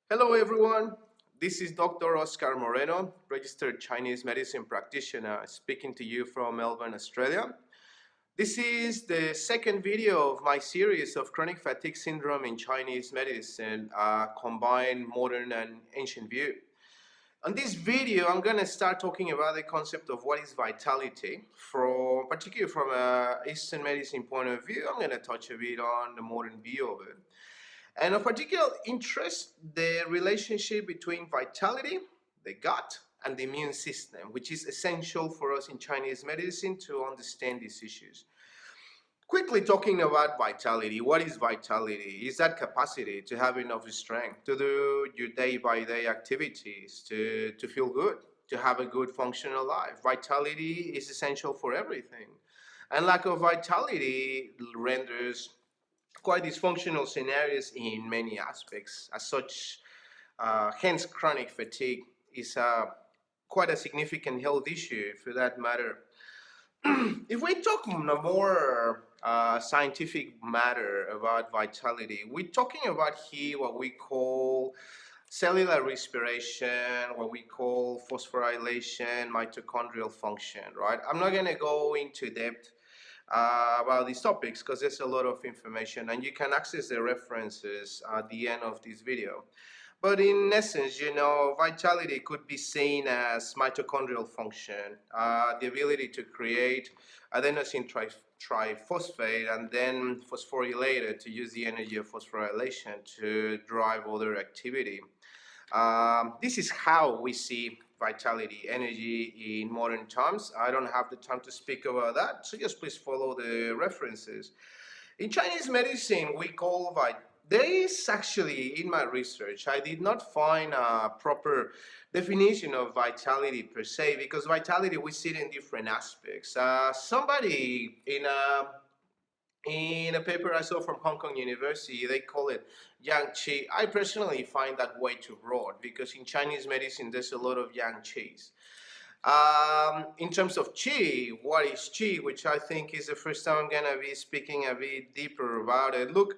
Hello everyone, this is Dr. Oscar Moreno, registered Chinese medicine practitioner, speaking to you from Melbourne, Australia. This is the second video of my series of chronic fatigue syndrome in Chinese medicine, combined modern and ancient view. On this video, I'm going to start talking about the concept of what is vitality, particularly from a Eastern medicine point of view. I'm going to touch a bit on the modern view of it. And of particular interest, the relationship between vitality, the gut, and the immune system, which is essential for us in Chinese medicine to understand these issues. Quickly talking about vitality, what is vitality? Is that capacity to have enough strength to do your day-by-day activities, to feel good, to have a good functional life. Vitality is essential for everything. And lack of vitality renders quite dysfunctional scenarios in many aspects. As such, hence chronic fatigue is quite a significant health issue for that matter. If we talk on a more scientific matter about vitality, we're talking about here what we call cellular respiration, what we call phosphorylation, mitochondrial function, right? I'm not going to go into depth about these topics because there's a lot of information and you can access the references at the end of this video. But in essence, vitality could be seen as mitochondrial function, the ability to create adenosine triphosphate and then phosphorylate it to use the energy of phosphorylation to drive other activity. This is how we see vitality, energy in modern terms. I don't have the time to speak about that, so just please follow the references. In Chinese medicine, we call there is actually, in my research, I did not find a proper definition of vitality per se, because vitality we see it in different aspects. Somebody in a paper I saw from Hong Kong University, they call it yang qi. I personally find that way too broad because in Chinese medicine there's a lot of yang qis. In terms of qi, what is qi, which I think is the first time I'm gonna be speaking a bit deeper about it. Look,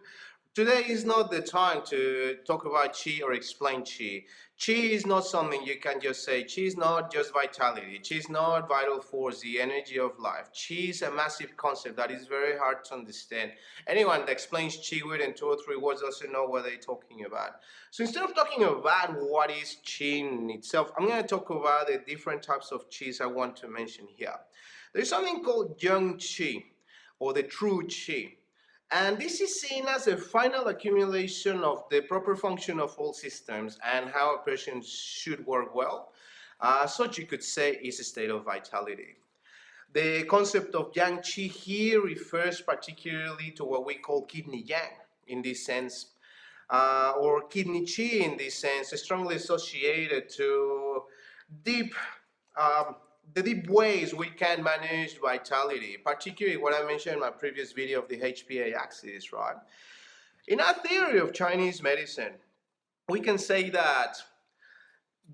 today is not the time to talk about qi or explain qi. Qi is not something you can just say. Qi is not just vitality. Qi is not vital force, the energy of life. Qi is a massive concept that is very hard to understand. Anyone that explains qi within 2 or 3 words doesn't know what they're talking about. So instead of talking about what is qi in itself, I'm going to talk about the different types of qis I want to mention here. There's something called yang qi, or the true qi. And this is seen as a final accumulation of the proper function of all systems and how a person should work well. Such you could say is a state of vitality. The concept of yang qi here refers particularly to what we call kidney yang in this sense, or kidney qi in this sense, strongly associated to the deep ways we can manage vitality, particularly what I mentioned in my previous video of the HPA axis, right? In our theory of Chinese medicine, we can say that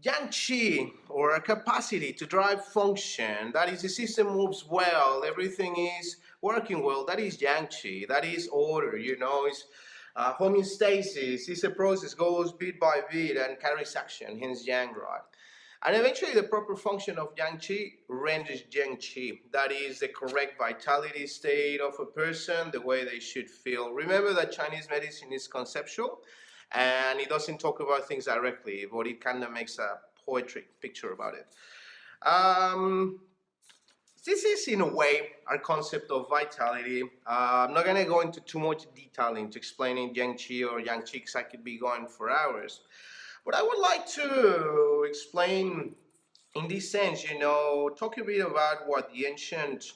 yang qi, or a capacity to drive function, that is, the system moves well, everything is working well, that is yang qi, that is order, it's homeostasis, it's a process, goes bit by bit and carries action, hence yang, right? And eventually the proper function of yang qi renders yang qi. That is the correct vitality state of a person, the way they should feel. Remember that Chinese medicine is conceptual and it doesn't talk about things directly, but it kind of makes a poetic picture about it. This is, in a way, our concept of vitality. I'm not going to go into too much detail into explaining yang qi or yang qi because I could be going for hours. But I would like to explain, in this sense, talk a bit about what the ancient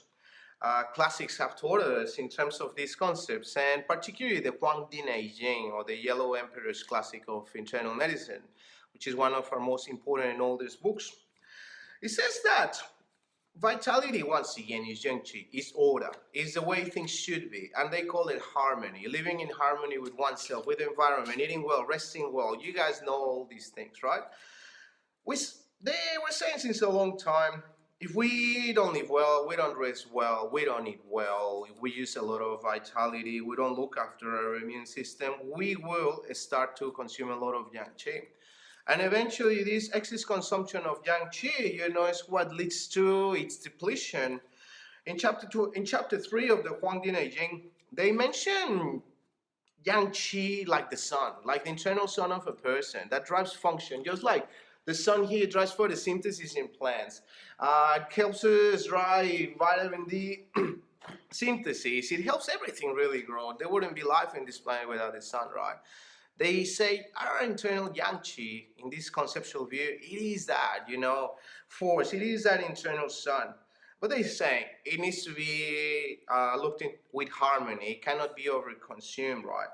classics have taught us in terms of these concepts, and particularly the Huang Di Neijing, or the Yellow Emperor's Classic of Internal Medicine, which is one of our most important and oldest books. It says that vitality, once again, is yang qi, is order, is the way things should be, and they call it harmony, living in harmony with oneself, with the environment, eating well, resting well. You guys know all these things, right? They were saying since a long time, If we don't live well, we don't rest well, we don't eat well, if we use a lot of vitality, we don't look after our immune system, we will start to consume a lot of yang qi. And eventually, this excess consumption of yang qi, is what leads to its depletion. In chapter 3 of the Huangdi Neijing, they mention yang qi like the sun, like the internal sun of a person that drives function, just like the sun here drives photosynthesis in plants. It helps us drive vitamin D synthesis. It helps everything really grow. There wouldn't be life in this planet without the sun, right? They say our internal yang qi, in this conceptual view, it is that, force, it is that internal sun. But they say it needs to be looked in with harmony. It cannot be overconsumed, right?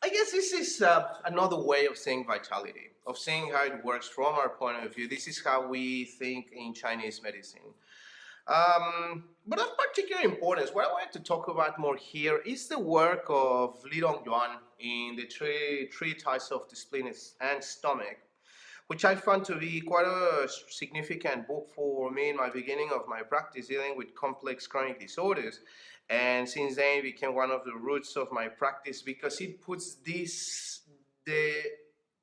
I guess this is another way of seeing vitality, of seeing how it works from our point of view. This is how we think in Chinese medicine. But of particular importance, what I wanted to talk about more here is the work of Li Dongyuan in the treatise of the spleen and stomach, which I found to be quite a significant book for me in my beginning of my practice dealing with complex chronic disorders. And since then it became one of the roots of my practice because it puts the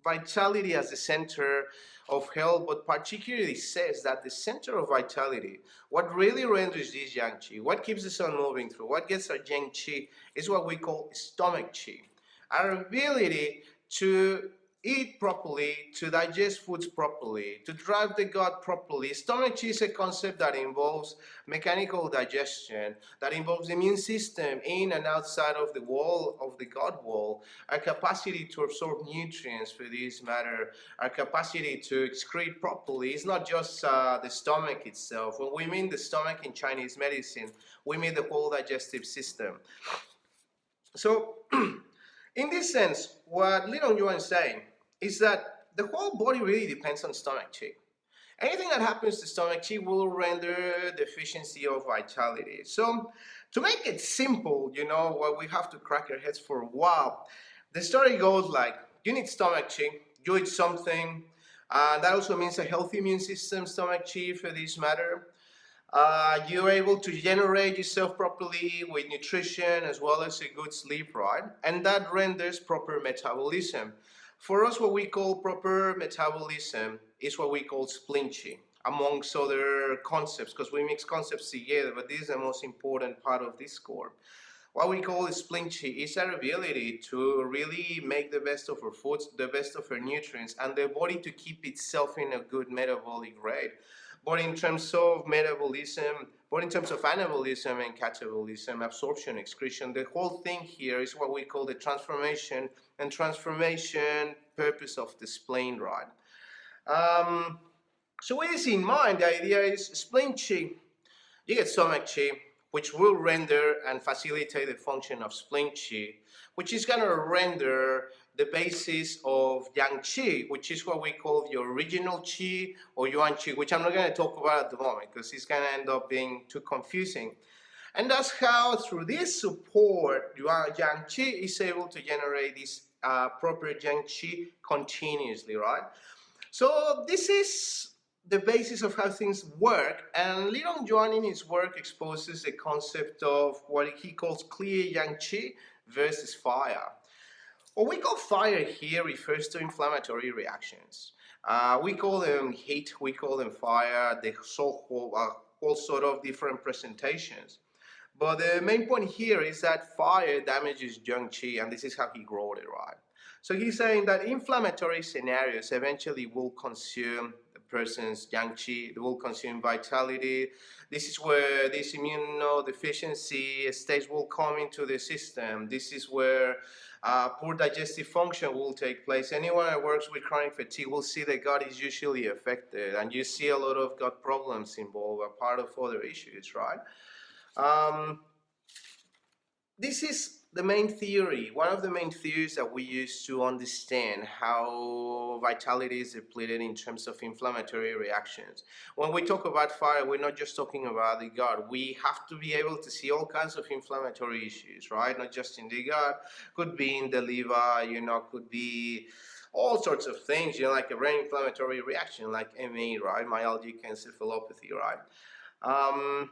vitality as the center of health, but particularly says that the center of vitality, what really renders this yang qi, what keeps the sun moving through, what gets our yang qi, is what we call stomach qi. Our ability to eat properly, to digest foods properly, to drive the gut properly. Stomach qi is a concept that involves mechanical digestion, that involves the immune system in and outside of the wall, of the gut wall, our capacity to absorb nutrients for this matter, our capacity to excrete properly. It's not just the stomach itself. When we mean the stomach in Chinese medicine, we mean the whole digestive system. So, in this sense, what Li Dongyuan is saying is that the whole body really depends on stomach qi. Anything that happens to stomach qi will render deficiency of vitality. So, to make it simple, what we have to crack our heads for a while, the story goes like, you need stomach qi, you eat something, that also means a healthy immune system, stomach qi for this matter. You're able to generate yourself properly with nutrition as well as a good sleep, right? And that renders proper metabolism. For us, what we call proper metabolism is what we call spleen qi, amongst other concepts, because we mix concepts together, but this is the most important part of this core. What we call spleen qi is our ability to really make the best of our foods, the best of our nutrients, and the body to keep itself in a good metabolic rate. But in terms of metabolism, but in terms of anabolism and catabolism, absorption, excretion, the whole thing here is what we call the transformation purpose of the spleen, right? So with this in mind, the idea is spleen qi, you get stomach qi, which will render and facilitate the function of spleen qi, which is going to render the basis of yang qi, which is what we call the original qi or yuan qi, which I'm not going to talk about at the moment because it's going to end up being too confusing. And that's how, through this support, yang qi is able to generate this proper yang qi continuously, right? So this is the basis of how things work, and Li Dongyuan in his work exposes the concept of what he calls clear yang qi versus fire. What we call fire here refers to inflammatory reactions. We call them heat, we call them fire, they all sort of different presentations. But the main point here is that fire damages yang qi, and this is how he wrote it, right? So he's saying that inflammatory scenarios eventually will consume a person's yang qi, they will consume vitality. This is where this immunodeficiency states will come into the system. This is where poor digestive function will take place. Anyone that works with chronic fatigue will see the gut is usually affected, and you see a lot of gut problems involved, a part of other issues, right? This is the main theory, one of the main theories that we use to understand how vitality is depleted in terms of inflammatory reactions. When we talk about fire, we're not just talking about the gut. We have to be able to see all kinds of inflammatory issues, right? Not just in the gut, could be in the liver, could be all sorts of things, like a brain inflammatory reaction, like ME, right? Myalgic encephalopathy, right? Um,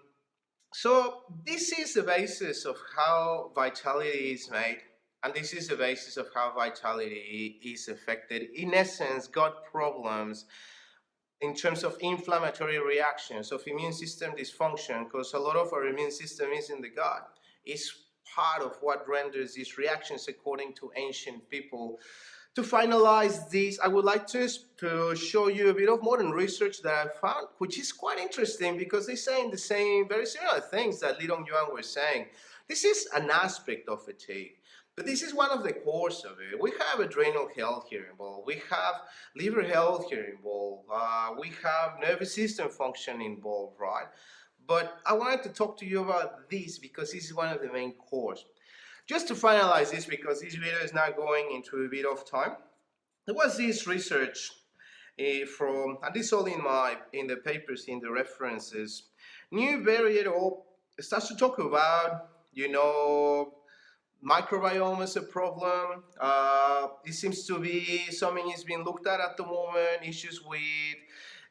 so this is the basis of how vitality is made, and this is the basis of how vitality is affected. In essence, gut problems in terms of inflammatory reactions, of immune system dysfunction, because a lot of our immune system is in the gut, is part of what renders these reactions according to ancient people. To finalize this, I would like to show you a bit of modern research that I found, which is quite interesting because they're saying the same, very similar things that Li Dongyuan was saying. This is an aspect of fatigue, but this is one of the cores of it. We have adrenal health here involved. We have liver health here involved. We have nervous system function involved, right? But I wanted to talk to you about this because this is one of the main cores. Just to finalize this, because this video is now going into a bit of time, there was this research from, and this all in the papers, in the references. Newberry et al. Starts to talk about, microbiome as a problem. It seems to be something is being looked at the moment. Issues with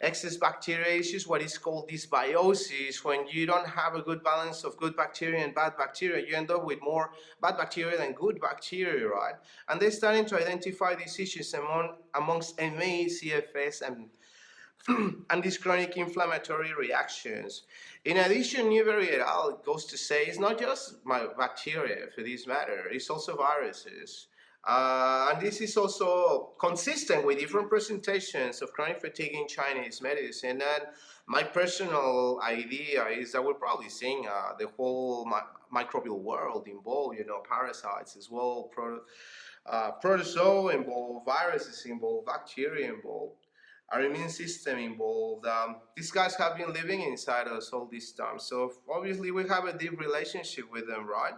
excess bacteria, issues what is called dysbiosis. When you don't have a good balance of good bacteria and bad bacteria, you end up with more bad bacteria than good bacteria, right? And they're starting to identify these issues amongst ME, CFS, and these chronic inflammatory reactions. In addition, Newberry et al. Goes to say it's not just bacteria for this matter, it's also viruses. And this is also consistent with different presentations of chronic fatigue in Chinese medicine. And my personal idea is that we're probably seeing the whole microbial world involved, parasites as well, protozoa involved, viruses involved, bacteria involved, our immune system involved. These guys have been living inside us all this time. So obviously we have a deep relationship with them, right?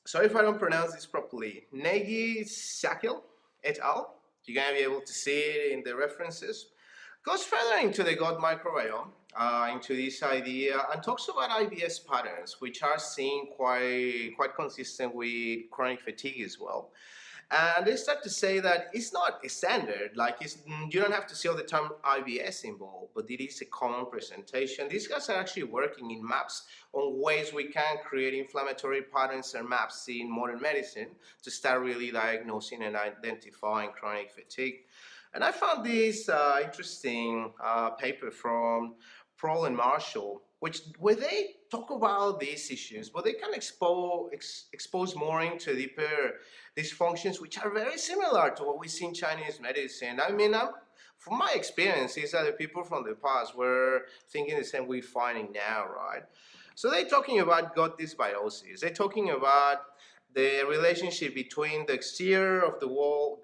Sorry if I don't pronounce this properly. Negi Sakil et al. You're going to be able to see it in the references. Goes further into the gut microbiome, into this idea, and talks about IBS patterns, which are seen quite consistent with chronic fatigue as well. And they start to say that it's not a standard, like you don't have to see all the time IBS involved, but it is a common presentation. These guys are actually working in maps on ways we can create inflammatory patterns and maps in modern medicine to start really diagnosing and identifying chronic fatigue. And I found this interesting paper from Prohl and Marshall, where they talk about these issues, but they can expose more into deeper dysfunctions, which are very similar to what we see in Chinese medicine. I mean, from my experience, is that the people from the past were thinking the same we're finding now, right? So they're talking about gut dysbiosis. They're talking about the relationship between the exterior of the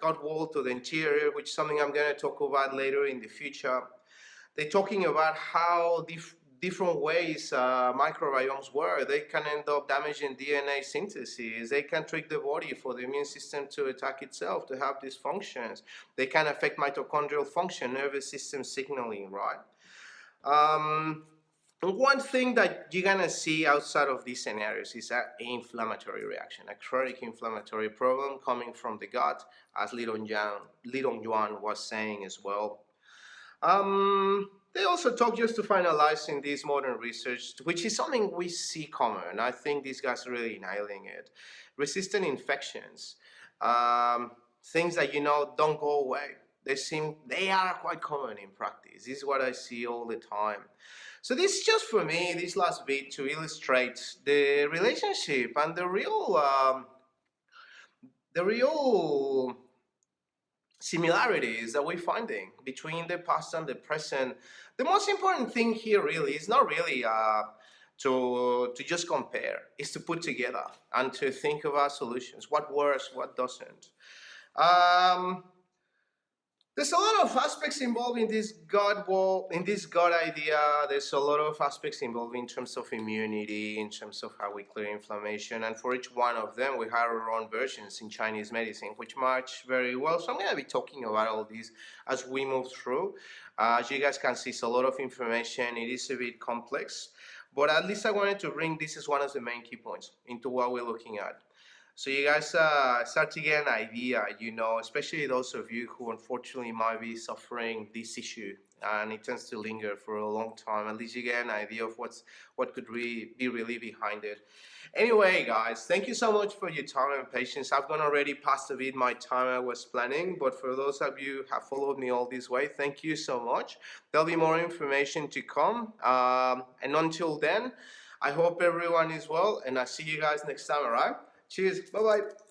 gut wall to the interior, which is something I'm going to talk about later in the future. They're talking about how different ways microbiomes work. They can end up damaging DNA synthesis. They can trick the body for the immune system to attack itself, to have dysfunctions. They can affect mitochondrial function, nervous system signaling, right? One thing that you're gonna see outside of these scenarios is an inflammatory reaction, a chronic inflammatory problem coming from the gut, as Li Dongyuan was saying as well. They also talk, just to finalize in this modern research, which is something we see common. I think these guys are really nailing it. Resistant infections, things that don't go away. They are quite common in practice. This is what I see all the time. So this is just for me, this last bit, to illustrate the relationship and the real similarities that we're finding between the past and the present. The most important thing here really is not really to just compare, is to put together and to think about solutions. What works, what doesn't. There's a lot of aspects involved in this gut idea. There's a lot of aspects involved in terms of immunity, in terms of how we clear inflammation, and for each one of them we have our own versions in Chinese medicine, which match very well. So I'm going to be talking about all these as we move through. As you guys can see, it's a lot of information. It is a bit complex, but at least I wanted to bring this as one of the main key points into what we're looking at. So you guys start to get an idea, especially those of you who unfortunately might be suffering this issue and it tends to linger for a long time. At least you get an idea of what could be really behind it. Anyway, guys, thank you so much for your time and patience. I've gone already past a bit my time I was planning, but for those of you who have followed me all this way, thank you so much. There'll be more information to come. And until then, I hope everyone is well, and I'll see you guys next time, all right? Cheers. Bye-bye.